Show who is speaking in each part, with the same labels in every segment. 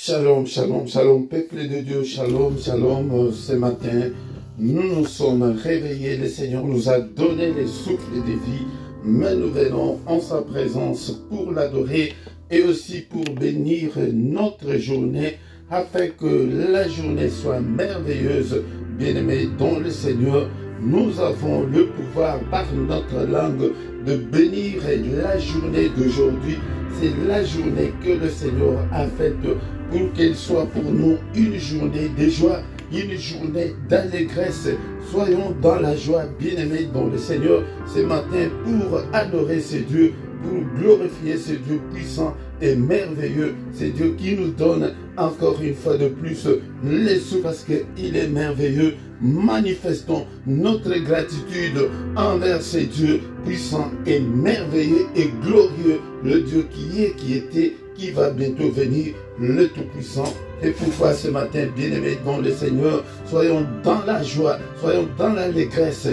Speaker 1: Shalom, shalom, shalom, peuple de Dieu, shalom, shalom. Ce matin, nous nous sommes réveillés, le Seigneur nous a donné les souffles de vie, mais nous venons en sa présence pour l'adorer et aussi pour bénir notre journée, afin que la journée soit merveilleuse. Bien-aimés dans le Seigneur, nous avons le pouvoir par notre langue de bénir la journée d'aujourd'hui. C'est la journée que le Seigneur a faite pour qu'elle soit pour nous une journée de joie, une journée d'allégresse. Soyons dans la joie, bien-aimés dans le Seigneur, ce matin pour adorer ce Dieu, pour glorifier ce Dieu puissant et merveilleux. C'est Dieu qui nous donne encore une fois de plus les sous parce qu'il est merveilleux. Manifestons notre gratitude envers ce Dieu puissant et merveilleux et glorieux, le Dieu qui est, qui était, qui va bientôt venir, le Tout-Puissant. Et pourquoi ce matin, bien-aimés dans le Seigneur, soyons dans la joie, soyons dans l'allégresse,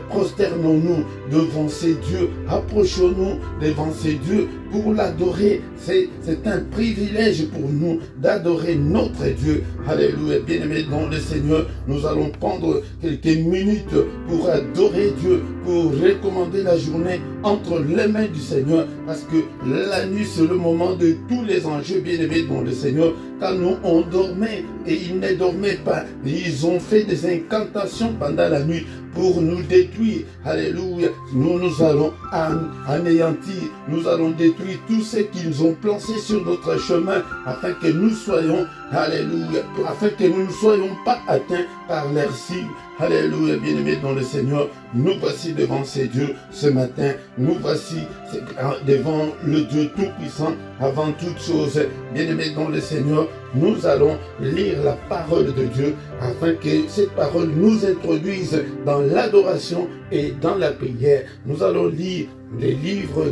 Speaker 1: prosternons-nous devant ces dieux, approchons-nous devant ces dieux pour l'adorer. C'est un privilège pour nous d'adorer notre Dieu. Alléluia, bien-aimés dans le Seigneur, nous allons prendre quelques minutes pour adorer Dieu, pour recommander la journée entre les mains du Seigneur, parce que la nuit c'est le moment de tous les enjeux, bien-aimés dans le Seigneur. Quand nous on dormait et ils ne dormaient pas, ils ont fait des incantations pendant la nuit pour nous détruire. Alléluia. Nous allons anéantir, nous allons détruire tout ce qu'ils ont placé sur notre chemin, afin que nous soyons, alléluia, afin que nous ne soyons pas atteints par leur cible. Alléluia, bien-aimés dans le Seigneur, nous voici devant ces dieux ce matin, nous voici devant le Dieu Tout-Puissant avant toute chose. Bien-aimés dans le Seigneur, nous allons lire la parole de Dieu afin que cette parole nous introduise dans l'adoration et dans la prière. Nous allons lire les livres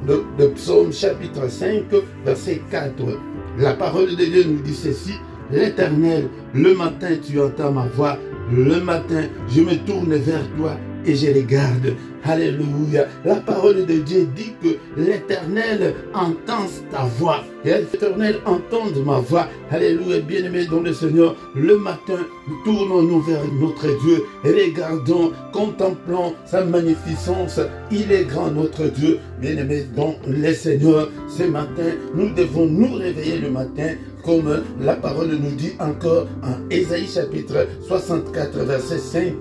Speaker 1: de Psaume chapitre 5, verset 4. La parole de Dieu nous dit ceci: l'Éternel, le matin tu entends ma voix, le matin je me tourne vers toi et je regarde. Alléluia. La parole de Dieu dit que l'Éternel entend ta voix. Et l'Éternel entend ma voix. Alléluia. Bien-aimés dans le Seigneur, le matin, tournons-nous vers notre Dieu et regardons, contemplons sa magnificence. Il est grand notre Dieu. Bien-aimés dans le Seigneur, ce matin, nous devons nous réveiller le matin, comme la parole nous dit encore en Ésaïe chapitre 64, verset 5,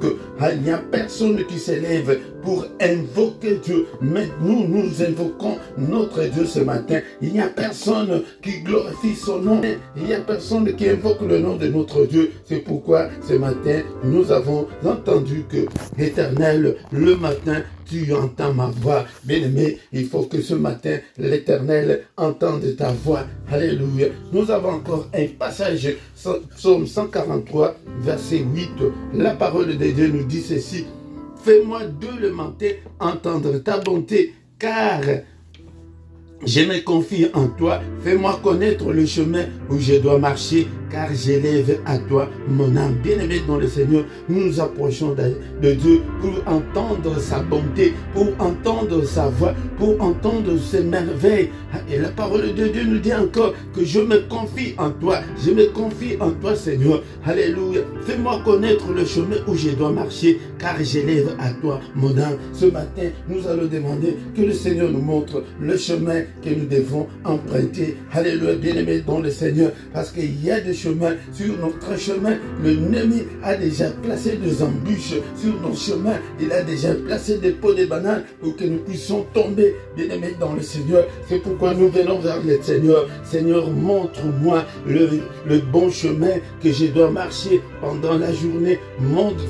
Speaker 1: il n'y a personne qui s'élève pour invoquer Dieu, mais nous invoquons notre Dieu ce matin. Il n'y a personne qui glorifie son nom, il n'y a personne qui invoque le nom de notre Dieu. C'est pourquoi ce matin, nous avons entendu que l'Éternel, le matin, tu entends ma voix. Bien-aimé, il faut que ce matin, l'Éternel entende ta voix. Alléluia. Nous avons encore un passage, Psaume 143, verset 8. La parole de Dieu nous dit ceci: fais-moi de le matin entendre ta bonté, car je me confie en toi. Fais-moi connaître le chemin où je dois marcher, car j'élève à toi mon âme. Bien-aimé dans le Seigneur, nous nous approchons de Dieu pour entendre sa bonté, pour entendre sa voix, pour entendre ses merveilles. Et la parole de Dieu nous dit encore que je me confie en toi. Je me confie en toi, Seigneur. Alléluia. Fais-moi connaître le chemin où je dois marcher, car j'élève à toi mon âme. Ce matin, nous allons demander que le Seigneur nous montre le chemin que nous devons emprunter. Alléluia, bien-aimés dans le Seigneur, parce qu'il y a des chemins sur notre chemin. L'ennemi a déjà placé des embûches sur nos chemins. Il a déjà placé des pots de bananes pour que nous puissions tomber. Bien-aimés dans le Seigneur, c'est pourquoi nous venons vers le Seigneur. Seigneur, montre-moi le bon chemin que je dois marcher pendant la journée.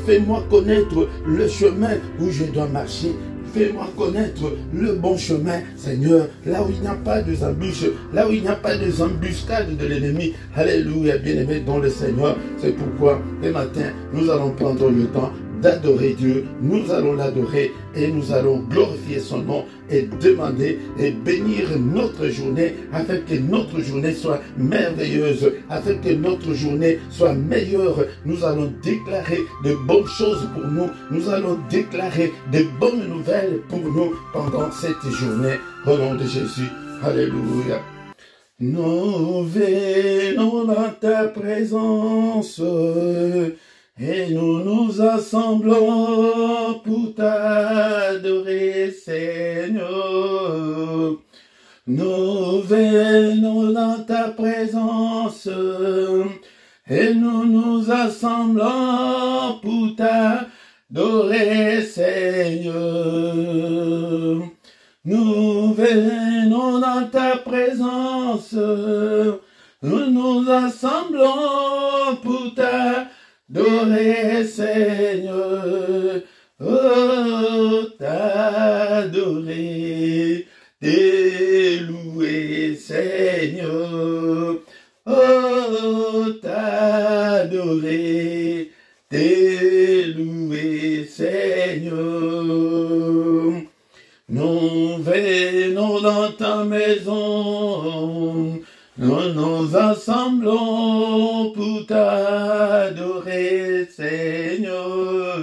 Speaker 1: Fais-moi connaître le chemin où je dois marcher. Fais-moi connaître le bon chemin, Seigneur, là où il n'y a pas de embûches, là où il n'y a pas de embuscades de l'ennemi. Alléluia, bien-aimés dans le Seigneur. C'est pourquoi, ce matin, nous allons prendre le temps d'adorer Dieu. Nous allons l'adorer et nous allons glorifier son nom et demander et bénir notre journée, afin que notre journée soit merveilleuse, afin que notre journée soit meilleure. Nous allons déclarer de bonnes choses pour nous. Nous allons déclarer de bonnes nouvelles pour nous pendant cette journée. Au nom de Jésus. Alléluia. Nous venons dans ta présence et nous nous assemblons pour t'adorer, Seigneur. Nous venons dans ta présence et nous nous assemblons pour t'adorer, Seigneur. Nous venons dans ta présence, nous nous assemblons pour t'adorer, Seigneur. Oh, t'adorer, t'élouer, Seigneur. Oh, t'adorer, t'élouer, Seigneur. Nous venons dans ta maison, nous nous assemblons pour t'adorer, Seigneur.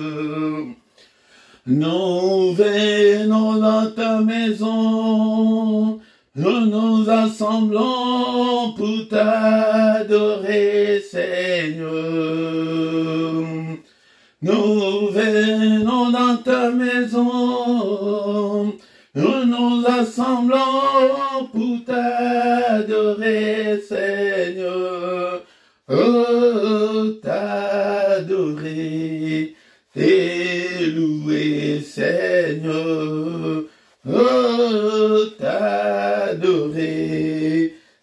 Speaker 1: Nous venons dans ta maison, nous nous assemblons pour t'adorer, Seigneur. Nous venons dans ta maison, nous nous assemblons pour t'adorer, Seigneur. Oh, t'adorer, t'élouer, Seigneur. Oh, t'adorer,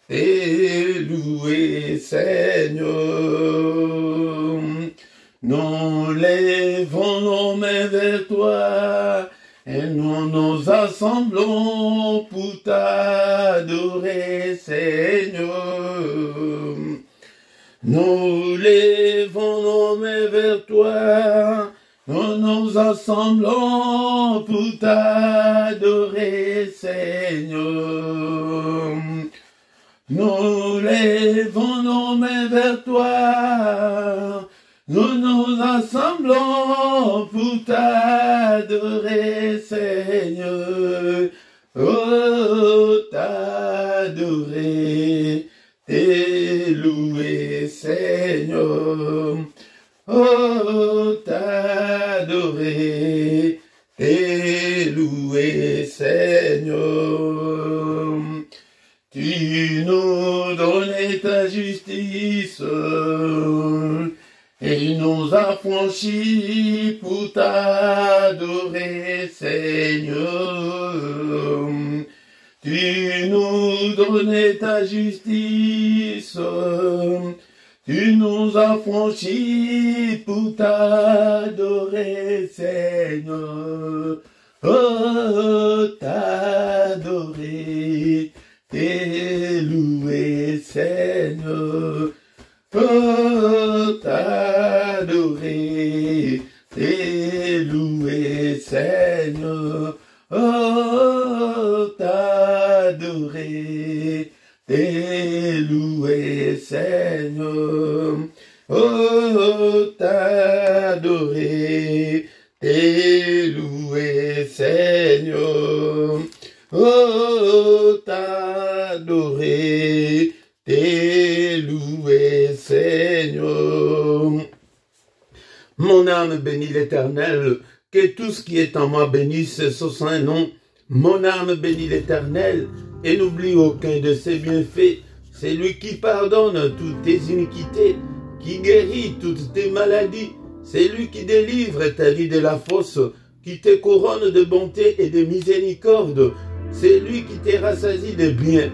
Speaker 1: t'élouer, Seigneur. Nous lèvons nos mains vers toi et nous nous assemblons pour t'adorer, Seigneur. Nous lèvons nos mains vers toi, nous nous assemblons pour t'adorer, Seigneur. Nous lèvons nos mains vers toi, nous nous assemblons pour t'adorer, Seigneur. Oh, t'adorer, t'élouer, Seigneur. Oh, t'adorer, t'élouer, Seigneur. Tu nous donnes ta justice et nous affranchis pour t'adorer, Seigneur. Tu nous donnes ta justice, tu nous affranchis pour t'adorer, Seigneur. Oh, t'adorer, t'élouer, Seigneur. Oh, t'adorer, t'élouer, Seigneur. Oh, t'adorer, t'élouer, Seigneur. Oh, t'adorer, t'élouer, Seigneur. Oh, t'adorer, t'élouer, Seigneur. Mon âme bénit l'Éternel, que tout ce qui est en moi bénisse son saint nom. Mon âme bénit l'Éternel, et n'oublie aucun de ses bienfaits. C'est lui qui pardonne toutes tes iniquités, qui guérit toutes tes maladies. C'est lui qui délivre ta vie de la fosse, qui te couronne de bonté et de miséricorde. C'est lui qui te rassasie de bien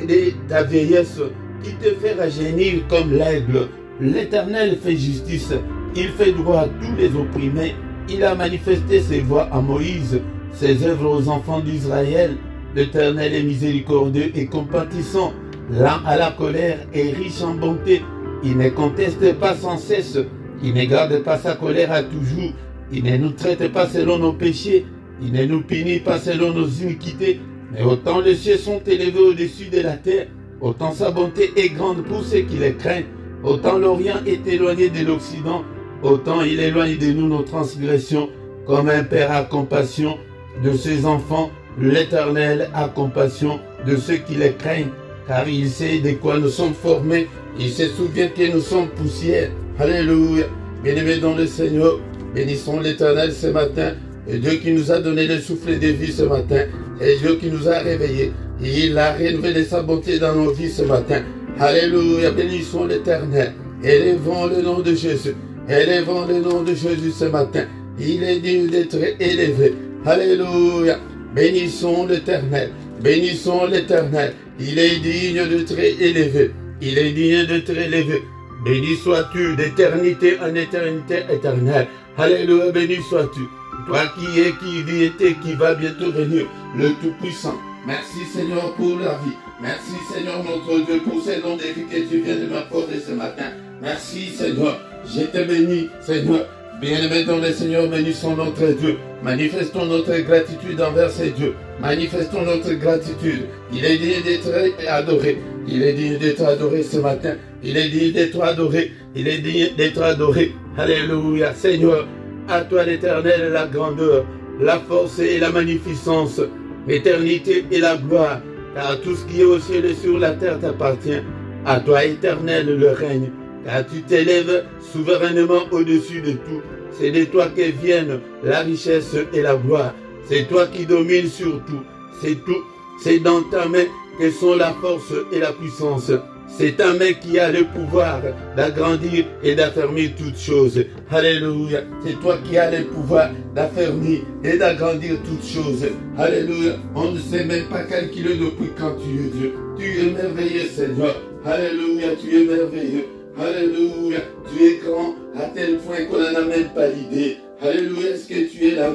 Speaker 1: et de ta vieillesse, qui te fait rajeunir comme l'aigle. L'Éternel fait justice, il fait droit à tous les opprimés. Il a manifesté ses voies à Moïse, ses œuvres aux enfants d'Israël. L'Éternel est miséricordieux et compatissant, lent à la colère et riche en bonté. Il ne conteste pas sans cesse, il ne garde pas sa colère à toujours. Il ne nous traite pas selon nos péchés, il ne nous punit pas selon nos iniquités. Mais autant les cieux sont élevés au-dessus de la terre, autant sa bonté est grande pour ceux qui les craignent. Autant l'Orient est éloigné de l'Occident, autant il éloigne de nous nos transgressions. Comme un père a compassion de ses enfants, l'Éternel a compassion de ceux qui les craignent, car il sait de quoi nous sommes formés. Il se souvient que nous sommes poussière. Alléluia. Bien-aimés dans le Seigneur, bénissons l'Éternel ce matin. Et Dieu qui nous a donné le souffle de vie ce matin. Et Dieu qui nous a réveillés. Il a renouvelé sa bonté dans nos vies ce matin. Alléluia. Bénissons l'Éternel. Élevons le nom de Jésus. Élevons le nom de Jésus ce matin. Il est digne d'être élevé. Alléluia. Bénissons l'Éternel. Bénissons l'Éternel. Il est digne d'être élevé. Il est digne d'être élevé. Béni sois-tu d'éternité en éternité éternelle. Alléluia. Béni sois-tu. Toi qui es, qui vis et qui va bientôt venir, le Tout-Puissant. Merci Seigneur pour la vie. Merci Seigneur notre Dieu pour ces dons de vie que tu viens de m'accorder ce matin. Merci Seigneur. Je te bénis Seigneur. Bien-aimés dans le Seigneur, bénissons notre Dieu. Manifestons notre gratitude envers ces dieux. Manifestons notre gratitude. Il est digne d'être adoré. Il est digne d'être adoré ce matin. Il est digne d'être adoré. Il est digne d'être adoré. Alléluia. Seigneur, à toi l'Éternel, la grandeur, la force et la magnificence, l'éternité et la gloire. Car tout ce qui est au ciel et sur la terre t'appartient. À toi, Éternel, le règne. Car tu t'élèves souverainement au-dessus de tout. C'est de toi que viennent la richesse et la gloire. C'est toi qui domines sur tout. C'est tout. C'est dans ta main que sont la force et la puissance. C'est ta main qui a le pouvoir d'agrandir et d'affermir toutes choses. Alléluia. C'est toi qui as le pouvoir d'affermir et d'agrandir toutes choses. Alléluia. On ne sait même pas calculer depuis quand tu es Dieu. Tu es merveilleux, Seigneur. Alléluia. Tu es merveilleux. Alléluia, tu es grand à tel point qu'on n'en a même pas l'idée. Alléluia, est-ce que tu es là,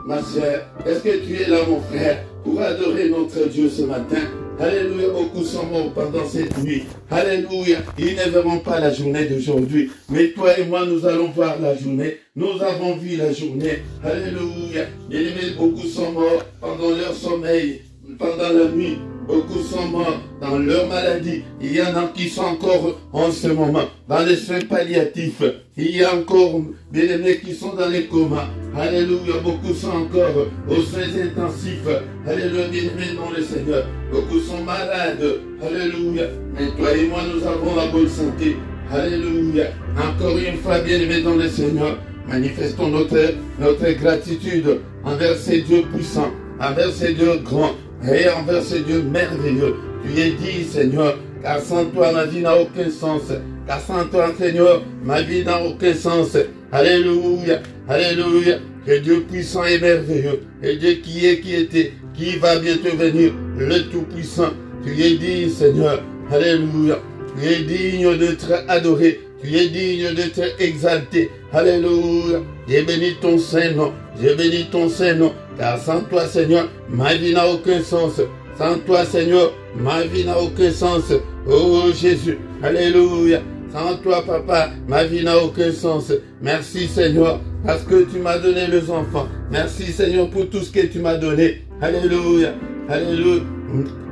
Speaker 1: ma soeur? Est-ce que tu es là, mon frère, pour adorer notre Dieu ce matin? Alléluia, beaucoup sont morts pendant cette nuit. Alléluia, ils ne verront pas la journée d'aujourd'hui. Mais toi et moi, nous allons voir la journée. Nous avons vu la journée. Alléluia, bien-aimés, beaucoup sont morts pendant leur sommeil, pendant la nuit. Beaucoup sont morts dans leur maladie. Il y en a qui sont encore en ce moment dans les soins palliatifs. Il y a encore, bien-aimés, qui sont dans les comas. Alléluia. Beaucoup sont encore aux soins intensifs. Alléluia, bien-aimés dans le Seigneur. Beaucoup sont malades. Alléluia. Mais toi et moi, nous avons la bonne santé. Alléluia. Encore une fois, bien-aimés dans le Seigneur, manifestons notre gratitude envers ces dieux puissants, envers ces dieux grands, et envers ce Dieu merveilleux. Tu es dit, Seigneur, car sans toi, ma vie n'a aucun sens. Car sans toi, Seigneur, ma vie n'a aucun sens. Alléluia, alléluia. Que Dieu puissant et merveilleux, et Dieu qui est, qui était, qui va bientôt venir, le Tout-Puissant. Tu es dit, Seigneur, alléluia. Tu es digne d'être adoré. Tu es digne d'être exalté. Alléluia. J'ai béni ton Saint-Nom. J'ai béni ton Saint-Nom. Car sans toi, Seigneur, ma vie n'a aucun sens. Sans toi, Seigneur, ma vie n'a aucun sens. Oh Jésus. Alléluia. Sans toi, Papa, ma vie n'a aucun sens. Merci, Seigneur, parce que tu m'as donné les enfants. Merci, Seigneur, pour tout ce que tu m'as donné. Alléluia. Alléluia.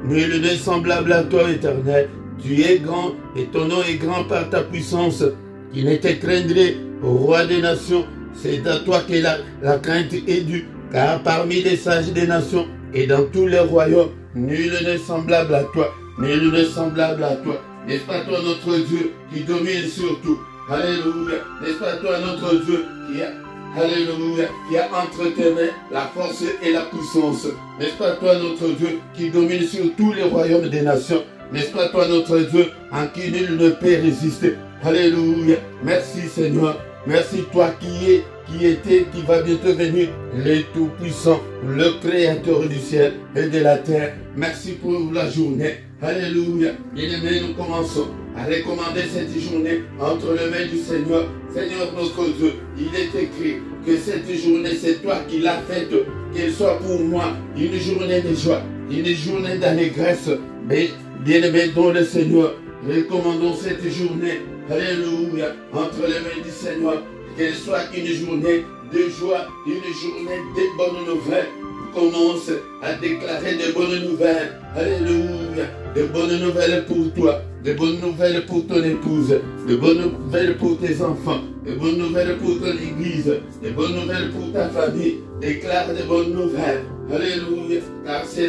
Speaker 1: Nul n'est semblable à toi, Éternel. Tu es grand et ton nom est grand par ta puissance. Qui ne te craindrait, au roi des nations. C'est à toi que la crainte est due. Car parmi les sages des nations et dans tous les royaumes, nul n'est semblable à toi. Nul n'est semblable à toi. N'est-ce pas toi notre Dieu qui domine sur tout? Alléluia. N'est-ce pas toi notre Dieu Alléluia, qui a entre tes mains la force et la puissance? N'est-ce pas toi notre Dieu qui domine sur tous les royaumes des nations? N'est-ce pas toi notre Dieu en qui nul ne peut résister? Alléluia. Merci Seigneur. Merci toi qui es, qui était, qui va bientôt venir, le Tout-Puissant, le Créateur du ciel et de la terre. Merci pour la journée. Alléluia. Bien-aimés, nous commençons à recommander cette journée entre les mains du Seigneur. Seigneur notre Dieu, il est écrit que cette journée, c'est toi qui l'as faite, qu'elle soit pour moi une journée de joie, une journée d'allégresse. Mais bien-aimés dans le Seigneur, recommandons cette journée, alléluia, entre les mains du Seigneur, qu'elle soit une journée de joie, une journée de bonnes nouvelles. Commence à déclarer de bonnes nouvelles. Alléluia. De bonnes nouvelles pour toi. De bonnes nouvelles pour ton épouse. De bonnes nouvelles pour tes enfants. De bonnes nouvelles pour ton église. De bonnes nouvelles pour ta famille. Déclare de bonnes nouvelles. Alléluia. Car c'est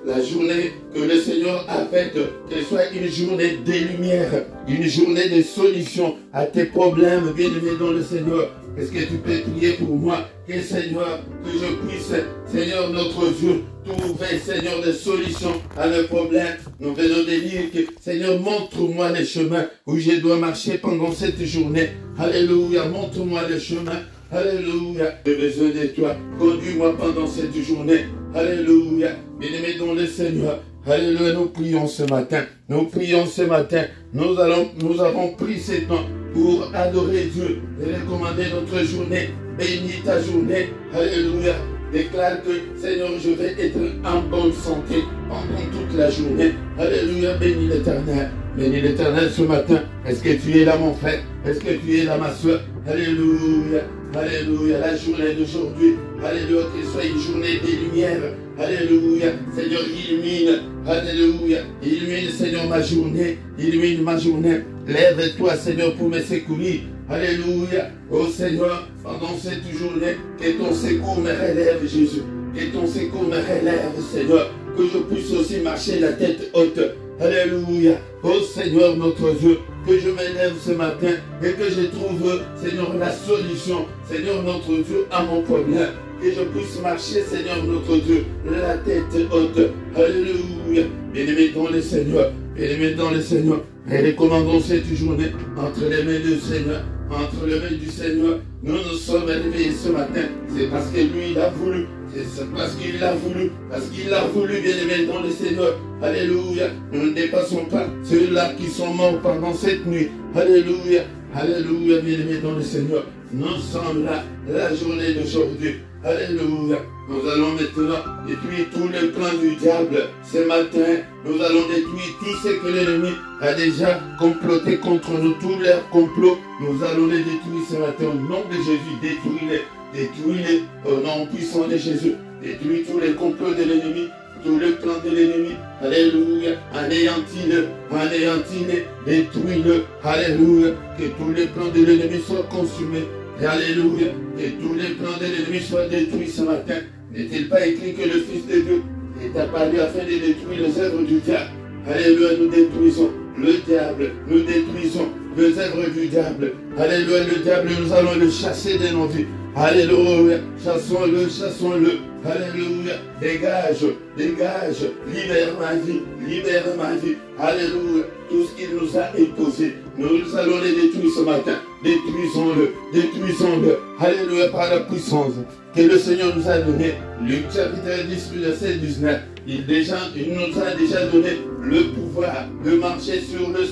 Speaker 1: la journée que le Seigneur a faite, qu'elle soit une journée des lumières, une journée de solutions à tes problèmes, bien-aimé dans le Seigneur. Est-ce que tu peux prier pour moi? Que Seigneur, que je puisse, Seigneur notre Dieu, trouver, Seigneur, des solutions à mes problèmes. Nous venons de dire que, Seigneur, montre-moi les chemins où je dois marcher pendant cette journée. Alléluia, montre-moi les chemins. Alléluia, j'ai besoin de toi. Conduis-moi pendant cette journée. Alléluia, bien-aimé dans le Seigneur. Alléluia, nous prions ce matin. Nous prions ce matin. Nous avons pris ce temps pour adorer Dieu et recommander notre journée. Bénis ta journée. Alléluia. Déclare que, Seigneur, je vais être en bonne santé pendant toute la journée. Alléluia, bénis l'Éternel. Bénis l'Éternel ce matin. Est-ce que tu es là, mon frère? Est-ce que tu es là, ma soeur? Alléluia. Alléluia, la journée d'aujourd'hui. Alléluia, qu'elle soit une journée des lumières. Alléluia, Seigneur, illumine. Alléluia, illumine, Seigneur, ma journée. Illumine ma journée. Lève-toi, Seigneur, pour me secourir. Alléluia, oh Seigneur, pendant cette journée, que ton secours me relève, Jésus. Que ton secours me relève, Seigneur. Que je puisse aussi marcher la tête haute. Alléluia, oh Seigneur, notre Dieu. Que je m'élève ce matin et que je trouve, Seigneur, la solution, Seigneur, notre Dieu, à mon problème. Que je puisse marcher, Seigneur, notre Dieu, la tête haute. Alléluia, bien-aimé dans le Seigneur. Bien-aimé dans le Seigneur. Et recommandons cette journée entre les mains du Seigneur. Entre les mains du Seigneur, nous nous sommes réveillés ce matin. C'est parce que lui, il a voulu. C'est parce qu'il l'a voulu. Parce qu'il l'a voulu, bien-aimé dans le Seigneur. Alléluia. Nous ne dépassons pas ceux-là qui sont morts pendant cette nuit. Alléluia. Alléluia, bien-aimé dans le Seigneur. Nous sommes là, la journée d'aujourd'hui. Alléluia. Nous allons maintenant détruire tous les plans du diable. Ce matin, nous allons détruire tout ce que l'ennemi a déjà comploté contre nous. Tous leurs complots, nous allons les détruire ce matin au nom de Jésus. Détruis-les. Détruis-les au nom puissant de Jésus. Détruis tous les complots de l'ennemi. Tous les plans de l'ennemi. Alléluia. Anéantis-le. Anéantis-le. Détruis-le. Alléluia. Que tous les plans de l'ennemi soient consumés. Alléluia. Que tous les plans de l'ennemi soient détruits ce matin. N'est-il pas écrit que le Fils de Dieu est apparu afin de détruire les œuvres du diable? Alléluia, nous détruisons le diable. Nous détruisons les œuvres du diable. Alléluia, le diable, nous allons le chasser de nos vies. Alléluia, chassons-le, chassons-le. Alléluia, dégage, dégage, libère ma vie, libère ma vie. Alléluia, tout ce qu'il nous a imposé, nous allons les détruire ce matin. Détruisons-le, détruisons-le. Alléluia, par la puissance que le Seigneur nous a donnée. Luc chapitre 10, verset 19. Il nous a déjà donné le pouvoir de marcher sur le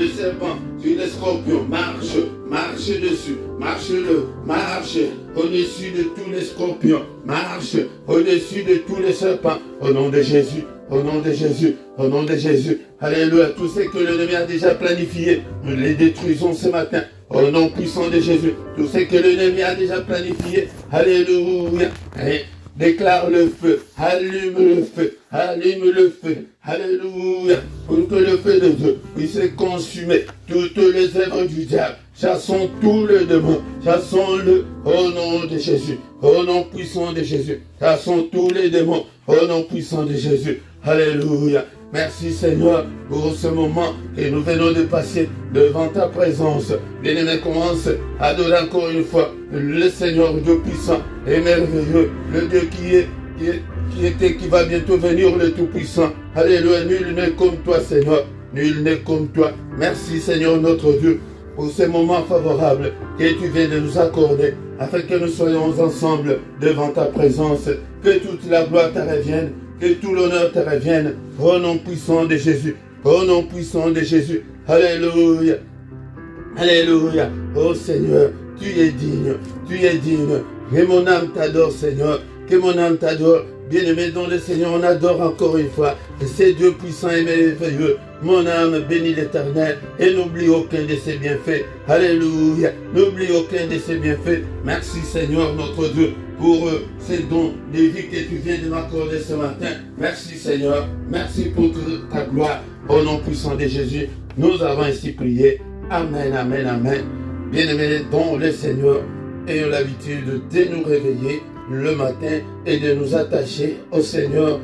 Speaker 1: serpent, sur les scorpions. Marche, marche dessus, marche-le, marche au-dessus de tous les scorpions. Marche au-dessus de tous les serpents. Au nom de Jésus, au nom de Jésus, au nom de Jésus. Alléluia, tout ce que l'ennemi a déjà planifié, nous les détruisons ce matin. Au nom puissant de Jésus, tout ce que l'ennemi a déjà planifié. Alléluia. Et déclare le feu, allume le feu, allume le feu, alléluia, pour que le feu de Dieu puisse consumer toutes les œuvres du diable. Chassons tous les démons, chassons-le au nom de Jésus, au nom puissant de Jésus. Chassons tous les démons au nom puissant de Jésus. Alléluia. Merci Seigneur pour ce moment que nous venons de passer devant ta présence. Bien-aimé, commence à adorer encore une fois le Seigneur Dieu puissant et merveilleux, le Dieu qui va bientôt venir, le Tout-Puissant. Alléluia, nul n'est comme toi Seigneur, nul n'est comme toi. Merci Seigneur notre Dieu pour ce moment favorable que tu viens de nous accorder afin que nous soyons ensemble devant ta présence. Que toute la gloire te revienne. Que tout l'honneur te revienne, au nom puissant de Jésus, au nom puissant de Jésus. Alléluia, alléluia. Oh Seigneur, tu es digne, tu es digne. Que mon âme t'adore Seigneur, que mon âme t'adore. Bien-aimé dans le Seigneur, on adore encore une fois. Et c'est Dieu puissant et merveilleux. Mon âme bénit l'Éternel et n'oublie aucun de ses bienfaits. Alléluia, n'oublie aucun de ses bienfaits. Merci Seigneur notre Dieu pour ces dons de vie que tu viens de m'accorder ce matin. Merci Seigneur, merci pour ta gloire. Au nom puissant de Jésus, nous avons ainsi prié. Amen, amen, amen. Bien-aimés dans le Seigneur, ayons l'habitude de nous réveiller le matin et de nous attacher au Seigneur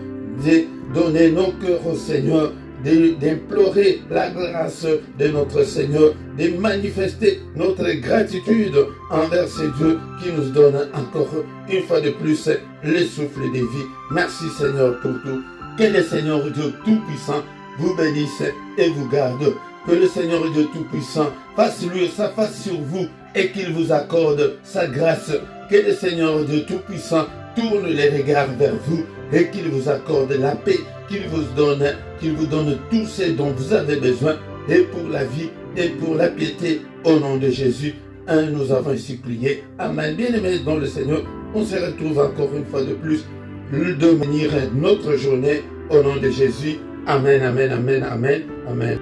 Speaker 1: donner nos cœurs au Seigneur, d'implorer la grâce de notre Seigneur, de manifester notre gratitude envers ce Dieu qui nous donne encore une fois de plus le souffle de vie. Merci Seigneur pour tout. Que le Seigneur Dieu Tout-Puissant vous bénisse et vous garde. Que le Seigneur Dieu Tout-Puissant fasse lui sa face sur vous et qu'il vous accorde sa grâce. Que le Seigneur Dieu Tout-Puissant tourne les regards vers vous et qu'il vous accorde la paix, qu'il vous donne tout ce dont vous avez besoin, et pour la vie et pour la piété, au nom de Jésus. Nous avons ainsi prié. Amen. Bien-aimés dans le Seigneur, on se retrouve encore une fois de plus de venir notre journée au nom de Jésus. Amen, amen, amen, amen, amen.